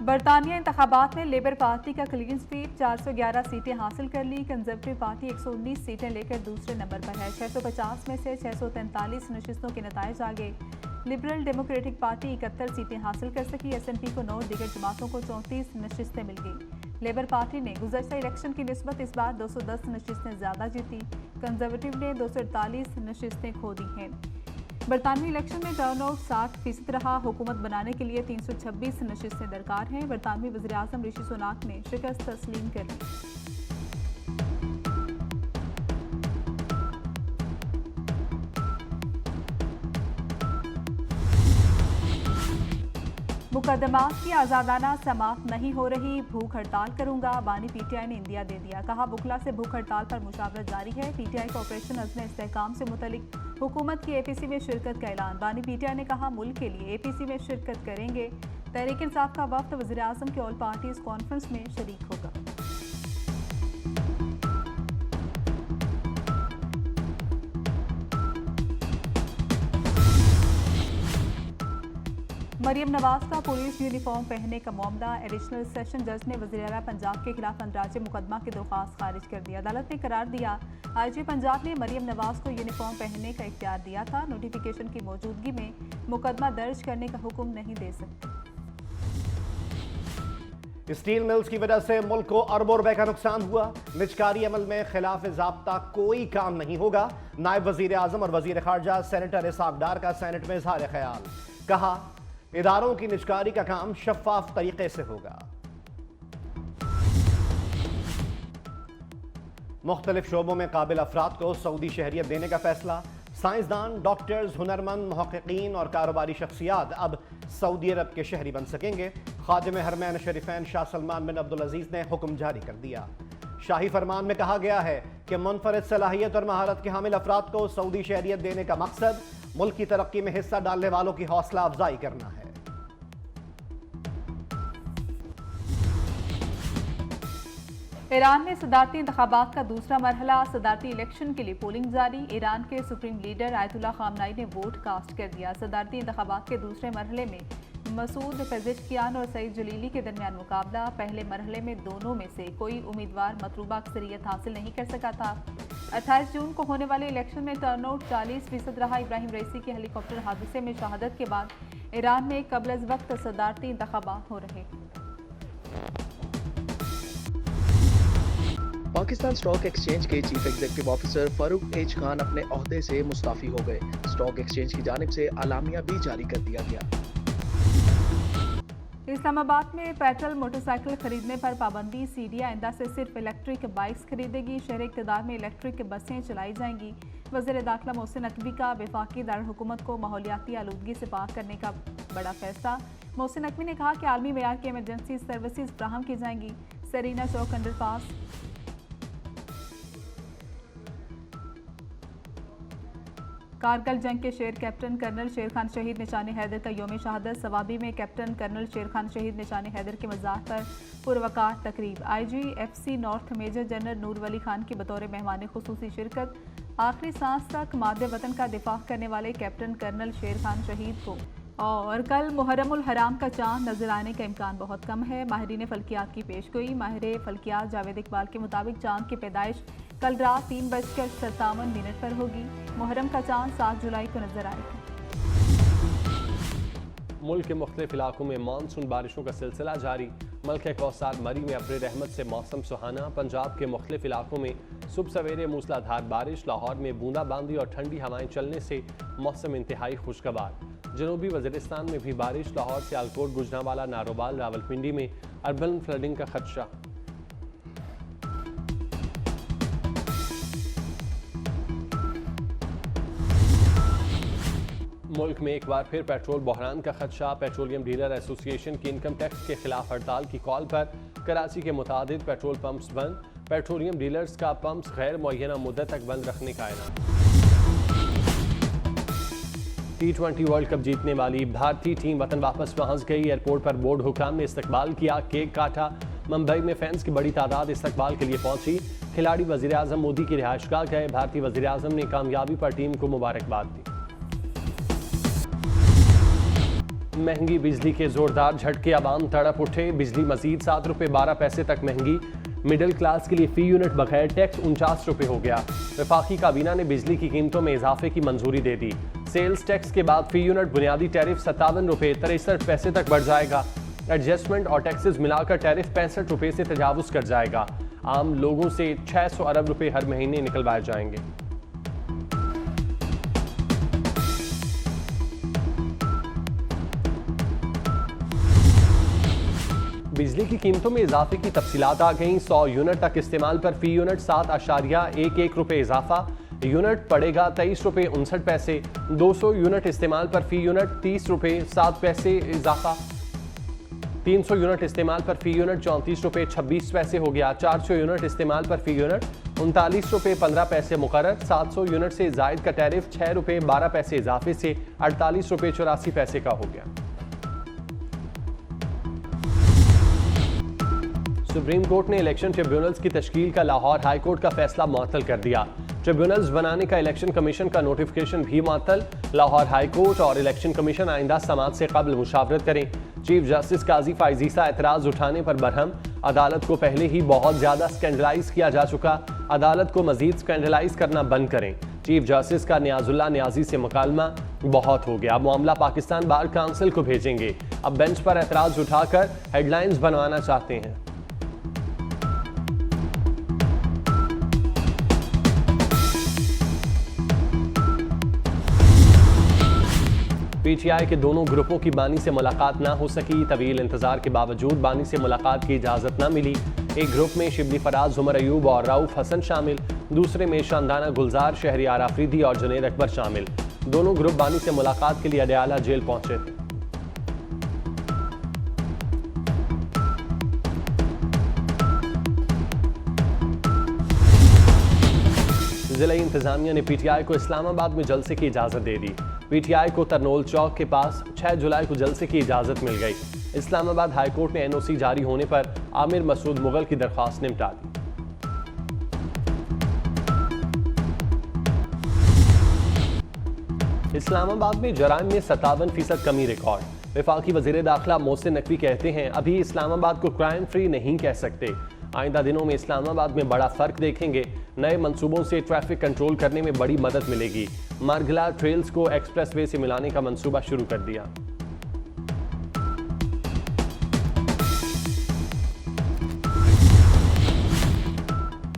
बरतानिया इंतखाबात में लेबर पार्टी का क्लीन स्वीप, 411 सीटें हासिल कर ली। कंजर्वेटिव पार्टी 119 सीटें लेकर दूसरे नंबर पर है। 650 में से 643 नशिस्तों के नताइज आ गए। लिबरल डेमोक्रेटिक पार्टी 71 सीटें हासिल कर सकी। SNP को 9, दीगर जमातों को 34 नशिस्तें मिल गई। लेबर पार्टी ने गुज़श्ता इलेक्शन की निस्बत इस बार 210 नशिस्तें ज़्यादा जीती। कंजर्वेटिव ने 248 नशिस्तें खो दी हैं। बरतानवी इलेक्शन में टर्नआउट 60% रहा। हुकूमत बनाने के लिए 326 नशिस्तें दरकार हैं। बरतानवी वज़ीर-ए-आज़म ऋषि सुनाक ने शिकस्त तस्लीम कर ली। मुकदमात की आज़ादाना समाप्त नहीं हो रही, भूख हड़ताल करूंगा। बानी PTI ने इंदिया दे दिया, कहा बुकला से भूख हड़ताल पर मुशावरत जारी है। PTI का ऑपरेशन अज़्म इस्तेहकाम से मुतलिक हुकूमत की APC में शिरकत का ऐलान। बानी PTI ने कहा मुल्क के लिए APC में शिरकत करेंगे। तहरीक इंसाफ का वफ्द वज़ीर-ए-आज़म के ऑल पार्टीज कॉन्फ्रेंस में शरीक होगा। मरियम नवाज का पुलिस यूनिफॉर्म पहनने का मामला। एडिशनल सेशन जज ने वज़ीर आला पंजाब के खिलाफ अंदराज मुकदमा की दरख्वास्त खारिज कर दी। अदालत ने करार दिया IG पंजाब ने मरियम नवाज को यूनिफॉर्म पहनने का इख्तियार दिया था। नोटिफिकेशन की मौजूदगी में मुकदमा दर्ज करने का हुक्म नहीं दे सकते। स्टील मिल्स की वजह से मुल्क को अरबों रुपए का नुकसान हुआ। निजकारी अमल में खिलाफ ज़ाब्ता कोई काम नहीं होगा। नायब वज़ीर आज़म और वज़ीर ख़ारजा सेनेटर इसाक डार का सेनेट में इज़हार ख्याल। कहा इदारों की निजकारी का काम शफाफ तरीके से होगा। मुख्तलिफ शोबों में काबिल अफराद को सऊदी शहरियत देने का फैसला। साइंसदान, डॉक्टर्स, हुनरमंद, मुहक्किकीन और कारोबारी शख्सियात अब सऊदी अरब के शहरी बन सकेंगे। खादिम हरमैन शरीफैन शाह सलमान बिन अब्दुल अजीज ने हुक्म जारी कर दिया। शाही फरमान में कहा गया है कि मुनफरिद सलाहियत और महारत के हामिल अफराद को सऊदी शहरियत देने का मकसद मुल्क की तरक्की में हिस्सा डालने वालों की हौसला अफजाई करना है। ईरान में सदारती इंतखाबात का दूसरा मरहला। सदारती इलेक्शन के लिए पोलिंग जारी। ईरान के सुप्रीम लीडर आयतुल्लाह खामनाई ने वोट कास्ट कर दिया। सदारती इंतखाबात के दूसरे मरहले में मसूद पेज़ेश्कियान और सईद जलीली के दरमियान मुकाबला। पहले मरहले में दोनों में से कोई उम्मीदवार मतलूबा अक्सरियत हासिल नहीं कर सका था। 28 जून को होने वाले इलेक्शन में टर्नआउट 40% रहा। इब्राहिम रईसी के हेलीकॉप्टर हादसे में शहादत के बाद ईरान में कब्ल अज़ वक्त सदारती इंतखाबात हो रहे। पाकिस्तान स्टॉक एक्सचेंज के chief executive officer Farooq H Khan अपने ओहदे से मुस्ताफी हो गए। स्टॉक एक्सचेंज की जानिब से अलामिया भी जारी कर दिया गया। इस्लामाबाद में पेट्रोल मोटरसाइकिल खरीदने पर पाबंदी। CDI आइंदा से सिर्फ इलेक्ट्रिक बाइक्स खरीदेगी। शहर इक़्तिदार में इलेक्ट्रिक बसें चलाई जाएंगी। वज़ीर दाखिला मोहसिन नकवी का वफाकी दारुल-हुकूमत को माहौलियाती आलूदगी से पाक करने का बड़ा फैसला। मोहसिन नकवी ने कहा कि आलमी मेयार की इमरजेंसी सर्विसेज फ्राहम की जाएंगी। सरीना चौक अंडरपास, कारगिल जंग के शेर कैप्टन कर्नल शेर खान शहीद निशान हैदर का यौम शहादत। सवाबी में कैप्टन कर्नल शेर खान शहीद निशान हैदर के मज़ार पर पुरवकार तकरीब। IGFC नॉर्थ मेजर जनरल नूर वली खान की बतौर मेहमान खुसूसी शिरकत। आखिरी सांस तक मादे वतन का दिफा करने वाले कैप्टन कर्नल शेर खान शहीद को। और कल मुहर्रमुल हराम का चांद नजर आने का इम्कान बहुत कम है। माहिरीन फल्कियात की पेशगोई। माहिर फल्कियात जावेद इकबाल के मुताबिक चांद की पैदाइश कल रात 3:57 पर होगी। मुहर्रम का चांद 7 जुलाई को नजर आएगा। मुल्क के मुख्तलिफ इलाकों में मानसून बारिशों का सिलसिला जारी। मलके कौसार मरी में अब्र रहमत से मौसम सुहाना। पंजाब के मुख्तलिफ इलाकों में सुबह सवेरे मूसलाधार बारिश। लाहौर में बूंदाबांदी और ठंडी हवाएं चलने से मौसम इंतहाई खुशगवार। जनूबी वज़ीरिस्तान में भी बारिश। लाहौर से आलकोट, गुजरांवाला, नारोबाल, रावलपिंडी में अर्बन फ्लडिंग का खदशा। मुल्क में एक बार फिर पेट्रोल बहरान का खदशा। पेट्रोलियम डीलर एसोसिएशन की इनकम टैक्स के खिलाफ हड़ताल की कॉल पर कराची के मुतादिद पेट्रोल पंप्स बंद। पेट्रोलियम डीलर्स का पंप्स गैर मुअय्यना मुद्दत तक बंद रखने का ऐलान। T20 वर्ल्ड कप जीतने वाली भारतीय टीम वतन वापस पहुंच गई। एयरपोर्ट पर बोर्ड हुकाम ने इस्तकबाल किया, केक काटा। मुंबई में फैंस की बड़ी तादाद इस्तकबाल के लिए पहुंची। खिलाड़ी वज़ीर आज़म मोदी की रिहाइशगाह गए। भारतीय वज़ीर आज़म ने कामयाबी पर टीम को मुबारकबाद दी। महंगी बिजली के जोरदार झटके, आवाम तड़प उठे। बिजली मजीद 7 रुपये 12 पैसे तक महंगी। मिडिल क्लास के लिए फी यूनिट बगैर टैक्स 49 रुपये हो गया। वफाकी काबीना ने बिजली की कीमतों में इजाफे की मंजूरी दे दी। सेल्स टैक्स के बाद फी यूनिट बुनियादी टैरिफ 57 रुपये 63 पैसे तक बढ़ जाएगा। एडजस्टमेंट और टैक्सेस मिलाकर टैरिफ 65 रुपये से तजावुज कर जाएगा। आम लोगों से 600 अरब रुपये हर महीने निकलवाए जाएंगे। बिजली की कीमतों में इजाफे की तफसीलात आ गईं। 100 यूनिट तक इस्तेमाल पर फी यूनिट 7.11 रुपये इजाफा, यूनिट पड़ेगा 23 रुपये 59 पैसे। 200 यूनिट इस्तेमाल पर फी यूनिट 30 रुपये 7 पैसे इजाफा। 300 यूनिट इस्तेमाल पर फी यूनिट 34 रुपये 26 पैसे हो गया। 400 यूनिट इस्तेमाल पर फी यूनिट 39 रुपये 15 पैसे मुकर्रर। 700 यूनिट से जायद का टैरिफ 6 रुपये 12 पैसे इजाफे से 48 रुपये 84 पैसे का हो गया। सुप्रीम कोर्ट ने इलेक्शन ट्रिब्यूनल्स की तश्कील का लाहौर हाई कोर्ट का फैसला मुअत्तल कर दिया। ट्रिब्यूनल्स बनाने का इलेक्शन कमीशन का नोटिफिकेशन भी मुअत्तल। लाहौर हाई कोर्ट और इलेक्शन कमीशन आइंदा समाअत से कबल मुशावरत करें। चीफ जस्टिस काजी फाइजीसा एतराज उठाने पर बरहम। अदालत को पहले ही बहुत ज्यादा स्कैंडलाइज किया जा चुका, अदालत को मजीद स्कैंडलाइज करना बंद करें। चीफ जस्टिस का नियाजुल्लाह नियाजी से मुकालमा, बहुत हो गया, मामला पाकिस्तान बार काउंसिल को भेजेंगे। अब बेंच पर एतराज उठाकर हेडलाइंस बनवाना चाहते हैं। पीटीआई के दोनों ग्रुपों की बानी से मुलाकात ना हो सकी। तवील इंतजार के बावजूद बानी से मुलाकात की इजाजत ना मिली। एक ग्रुप में शिबली फराज, उमर अयूब और रऊफ हसन शामिल, दूसरे में शानदाना गुलजार, शहरियार आफरीदी और जुनेद अकबर शामिल। दोनों ग्रुप बानी से मुलाकात के लिए अडयाला जेल पहुंचे थे। जिला इंतजामिया ने पीटीआई को इस्लामाबाद में जलसे की इजाजत दे दी। पीटीआई को तरनोल चौक के पास 6 जुलाई को जलसे की इजाजत मिल गई। इस्लामाबाद हाई कोर्ट ने एनओसी जारी होने पर आमिर मसूद मुगल की दरख्वास्त निपटा दी। इस्लामाबाद में जराइम में 57% कमी रिकॉर्ड। वफाकी वजीर दाखिला मोहसिन नकवी कहते हैं अभी इस्लामाबाद को क्राइम फ्री नहीं कह सकते। आइंदा दिनों में इस्लामाबाद में बड़ा फर्क देखेंगे। नए मंसूबों से ट्रैफिक कंट्रोल करने में बड़ी मदद मिलेगी। मार्गला ट्रेल्स को एक्सप्रेसवे से मिलाने का मंसूबा शुरू कर दिया।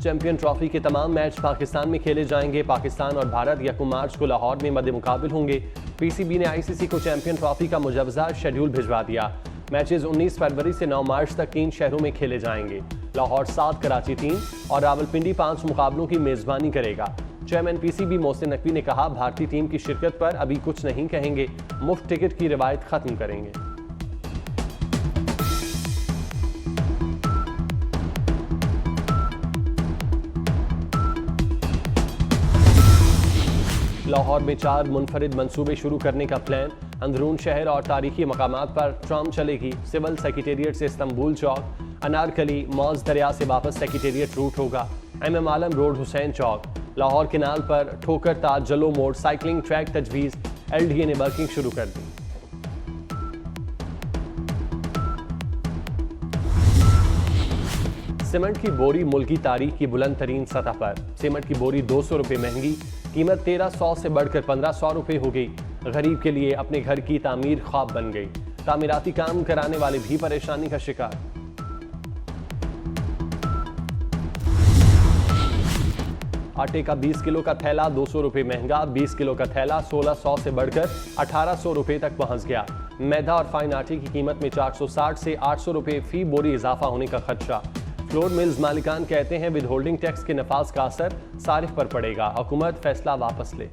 चैंपियन ट्रॉफी के तमाम मैच पाकिस्तान में खेले जाएंगे। पाकिस्तान और भारत 1 मार्च को लाहौर में मद्दे मुकाबिल होंगे। पीसीबी ने आईसीसी को चैंपियन ट्रॉफी का मुजव्वजा शेड्यूल भिजवा दिया। मैचेस 19 फरवरी से 9 मार्च तक 3 शहरों में खेले जाएंगे। लाहौर 7, कराची 3 और रावलपिंडी 5 मुकाबलों की मेजबानी करेगा। चेयरमैन पीसीबी मोहसिन नकवी ने कहा भारतीय टीम की शिरकत पर अभी कुछ नहीं कहेंगे, मुफ्त टिकट की रिवायत खत्म करेंगे। लाहौर में 4 मुनफरिद मंसूबे शुरू करने का प्लान। अंदरून शहर और तारीखी मकामात पर ट्राम चलेगी। सिविल सेक्रेटेरिएट से इस्तंबुल चौक, अनारकली, मौज दरिया से वापस सेक्रेटेरिएट रूट होगा। MM आलम रोड, हुसैन चौक, लाहौर केनाल पर ठोकर ताज, जलो मोड़, साइकिलिंग ट्रैक तजवीज़। LDA ने वर्किंग शुरू कर दी। सीमेंट की बोरी मुल्की तारीख की बुलंद तरीन सतह पर। सीमेंट की बोरी 200 रुपये महंगी, कीमत 1300 से बढ़कर 1500 रुपये हो गई। गरीब के लिए अपने घर की तामीर ख्वाब बन गई। तामीराती काम कराने वाले भी परेशानी का शिकार। आटे का 20 किलो का थैला 200 रुपये महंगा। 20 किलो का थैला 1600 से बढ़कर 1800 रुपये तक पहुंच गया। मैदा और फाइन आटे की कीमत में 460 से 800 रुपये फी बोरी इजाफा होने का खदशा। फ्लोर मिल्स मालिकान कहते हैं विद होल्डिंग टैक्स के नफाज का असर सारिफ पर पड़ेगा। हुकूमत फैसला वापस ले।